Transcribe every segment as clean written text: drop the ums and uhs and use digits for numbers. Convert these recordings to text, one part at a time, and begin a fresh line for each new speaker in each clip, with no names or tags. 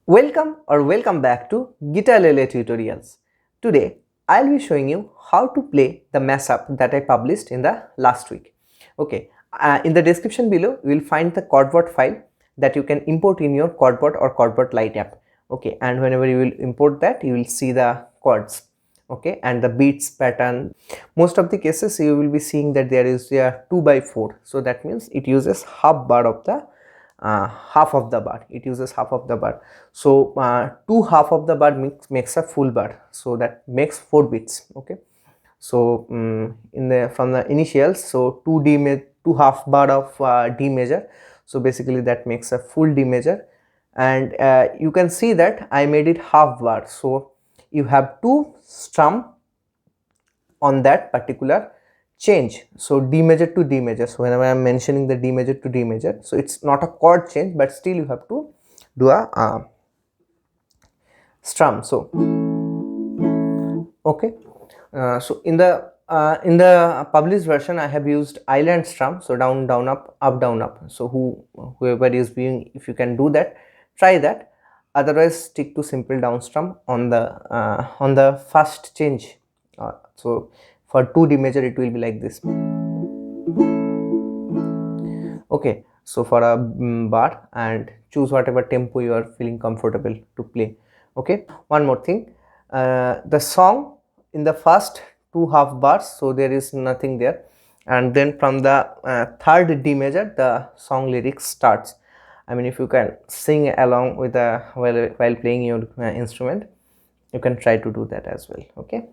Welcome back to Guitalele tutorials. Today I'll be showing you how to play the mashup that I published in the last week. Okay, in the description below you will find the Chordbot file that you can import in your Chordbot or Chordbot Lite app. Okay, and whenever you will import that, you will see the chords. Okay, and the beats pattern. Most of the cases you will be seeing that there is a 2/4, so that means it uses half bar of the half of the bar. It uses half of the bar, so two half of the bar makes a full bar, so that makes 4 beats. Okay, so in the from the initials, so 2 half bar of D major, so basically that makes a full D major. And you can see that I made it half bar, so you have to strum on that particular change. So D major to D major, so whenever I am mentioning the D major to D major, so it's not a chord change, but still you have to do a strum. So okay, so in the published version I have used island strum, so down down up down up. So whoever is viewing, if you can do that, try that. Otherwise stick to simple down strum on the first change. So for 2D major it will be like this. Okay, so for a bar, and choose whatever tempo you are feeling comfortable to play. Okay, one more thing, the song in the first 2 half bars, so there is nothing there, and then from the third D major the song lyrics starts. I mean, if you can sing along with while playing your instrument, you can try to do that as well. Okay,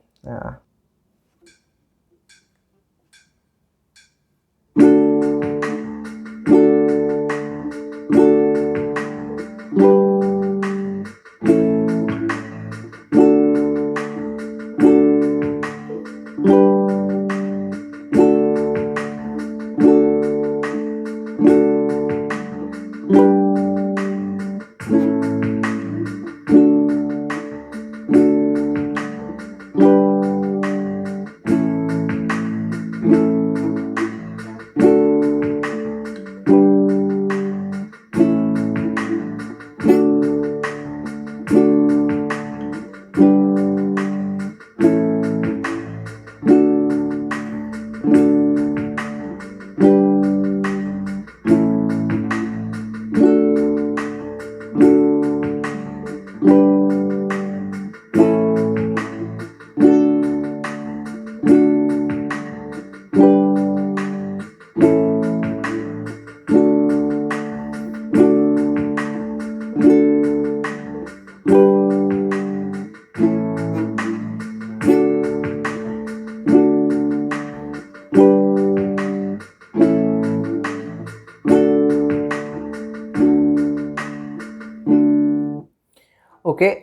okay,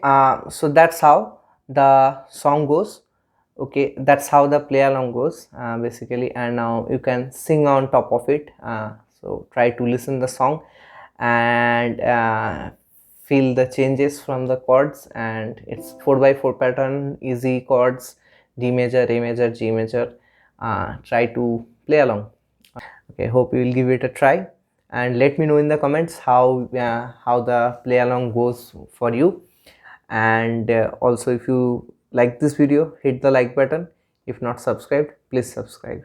so that's how the song goes. Okay, that's how the play along goes basically, and now you can sing on top of it. So try to listen the song and feel the changes from the chords, and it's 4/4 pattern, easy chords, D major, A major, G major. Try to play along. Okay, hope you will give it a try, and let me know in the comments how the play along goes for you. And also, if you like this video, hit the like button. If not subscribed, please subscribe.